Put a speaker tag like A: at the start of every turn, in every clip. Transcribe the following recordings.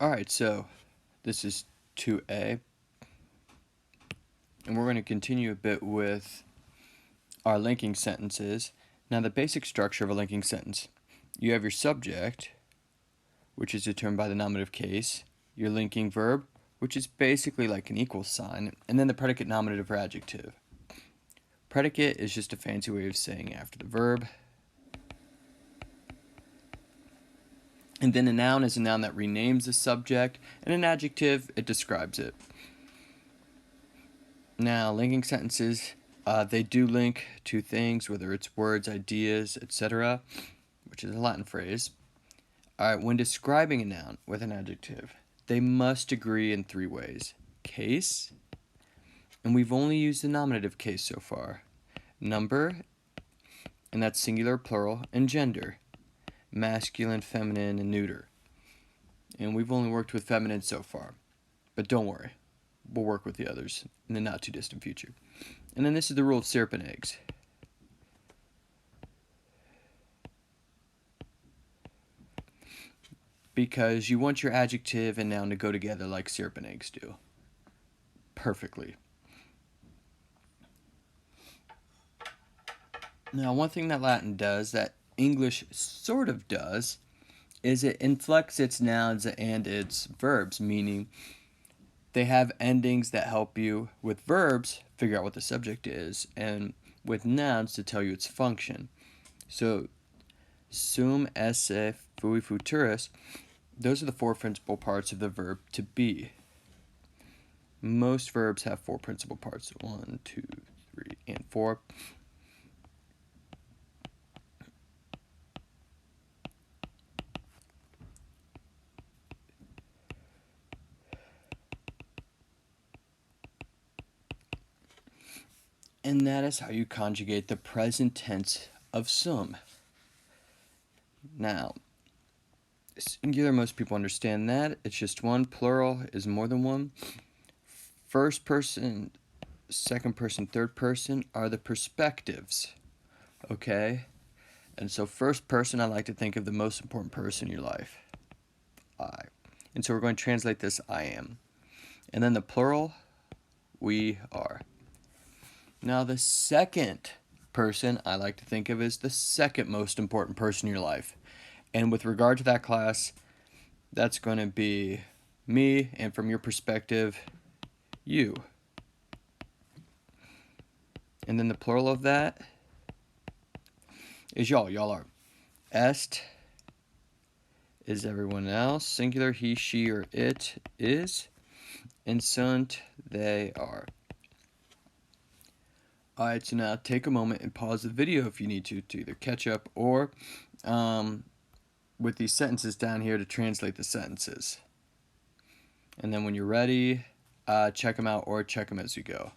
A: Alright, so this is 2A, and we're going to continue a bit with our linking sentences. Now, the basic structure of a linking sentence: you have your subject, which is determined by the nominative case, your linking verb, which is basically like an equal sign, and then the predicate, nominative, or adjective. Predicate is just a fancy way of saying after the verb. And then a noun is a noun that renames the subject, and an adjective, it describes it. Now, linking sentences, they do link to things, whether it's words, ideas, etc., which is a Latin phrase. Alright, when describing a noun with an adjective, they must agree in three ways: case, and we've only used the nominative case so far; number, and that's singular, plural; and gender, masculine, feminine, and neuter. And we've only worked with feminine so far, but don't worry, we'll work with the others in the not too distant future. And then this is the rule of syrup and eggs. Because you want your adjective and noun to go together like syrup and eggs do. Perfectly. Now, one thing that Latin does that English sort of does is it inflects its nouns and its verbs, meaning they have endings that help you with verbs figure out what the subject is, and with nouns to tell you its function. So, II.a Esse, fui futurus, those are the four principal parts of the verb to be. Most verbs have four principal parts: 1, 2, 3, and 4. And that is how you conjugate the present tense of sum. Now, singular, most people understand that. It's just one. Plural is more than one. First person, second person, third person are the perspectives. Okay? And so first person, I like to think of the most important person in your life. I. And so we're going to translate this: I am. And then the plural, we are. Now, the second person I like to think of as the second most important person in your life. And with regard to that class, that's going to be me, and from your perspective, you. And then the plural of that is y'all. Y'all are. Est is everyone else. Singular, he, she, or it is. And sunt, they are. Alright, so now take a moment and pause the video if you need to either catch up or with these sentences down here to translate the sentences. And then when you're ready, check them out or check them as you go.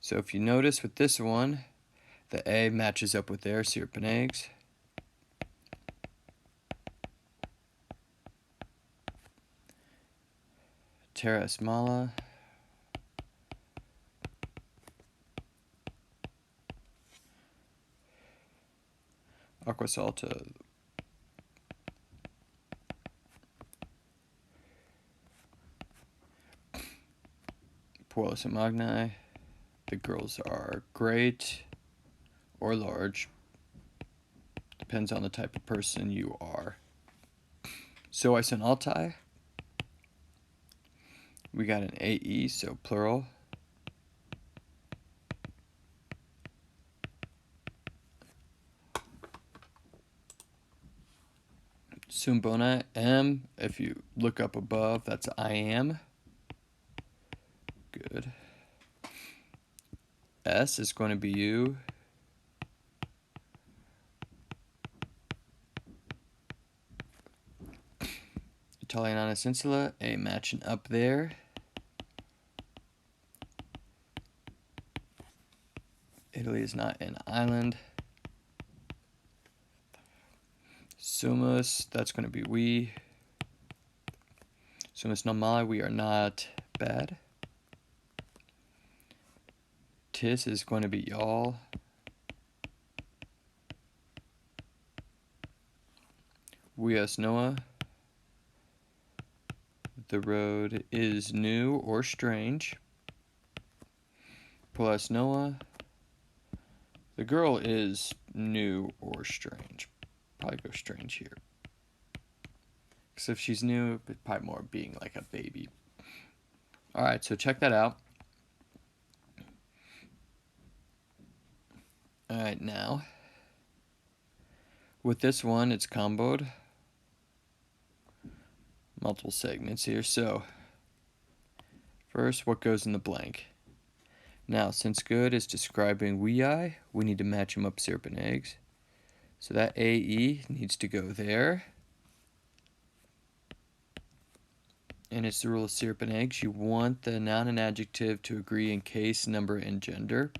A: So if you notice with this one, the A matches up with their syrup and eggs. Terra Esmala. Aqua Salta. Puelos and Magni. The girls are great or large. Depends on the type of person you are. So I sent altai. We got an AE, so plural. Sumbona, M, if you look up above, that's I am. Good. S is going to be you. Italiananis Insula, A matching up there. Italy is not an island. Sumus, that's going to be we. Sumus normale, we are not bad. Tis is going to be y'all. We us Noah. The road is new or strange. Plus Noah. The girl is new or strange. Probably go strange here. Because if she's new, it's probably more being like a baby. Alright, so check that out. Alright, now. With this one, it's comboed. Multiple segments here. So, first, what goes in the blank? Now, since good is describing II, we need to match them up syrup and eggs. So that AE needs to go there. And it's the rule of syrup and eggs. You want the noun and adjective to agree in case, number, and gender.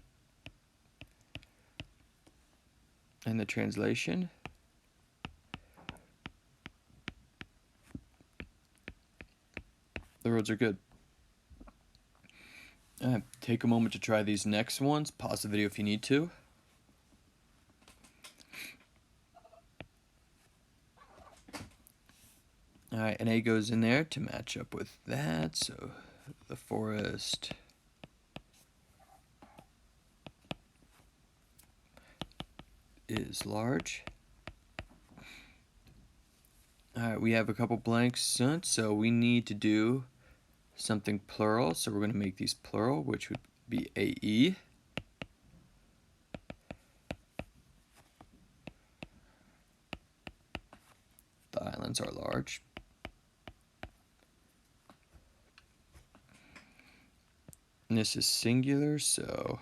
A: And the translation. The roads are good. Take a moment to try these next ones. Pause the video if you need to. Alright, an A goes in there to match up with that. So the forest is large. Alright, we have a couple blanks, so we need to do something plural. So we're going to make these plural, which would be AE. The islands are large. And this is singular, so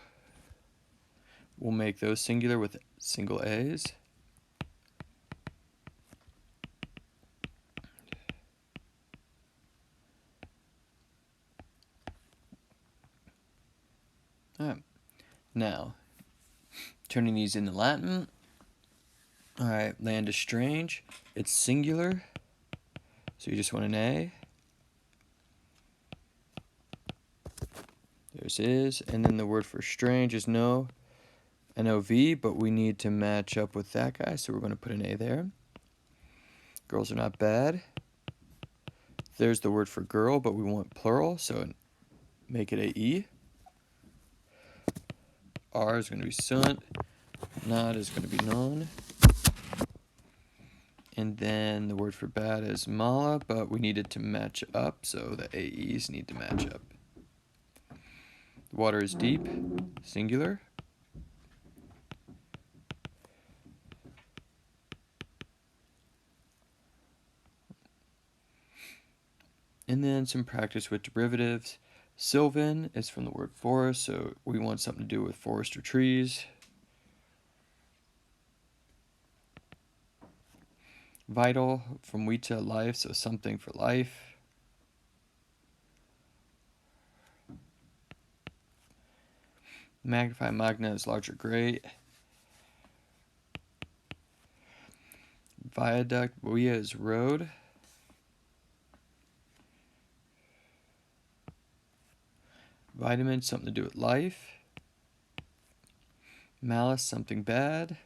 A: we'll make those singular with single A's. Alright, now turning these into Latin. Alright, land is strange. It's singular, so you just want an A. There's is, and then the word for strange is no, N-O-V, but we need to match up with that guy, so we're going to put an A there. Girls are not bad. There's the word for girl, but we want plural, so make it A-E. R is going to be sunt. Not is going to be non. And then the word for bad is mala, but we need it to match up, so the AEs need to match up. The water is deep, singular. And then some practice with derivatives. Sylvan is from the word forest, so we want something to do with forest or trees. Vital, from vita, life, so something for life. Magnify, magna is large or great. Viaduct, via is road. Vitamin, something to do with life. Malice, something bad.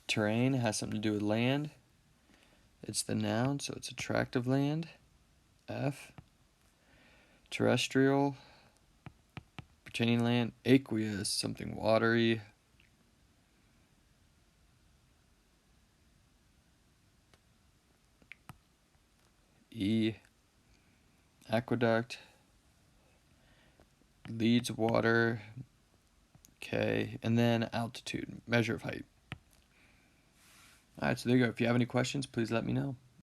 A: Terrain has something to do with land. It's the noun, so it's a tract of land. F. Terrestrial, pertaining land. Aqueous, something watery. E. Aqueduct, leads water. K. And then altitude, measure of height. Alright, so there you go. If you have any questions, please let me know.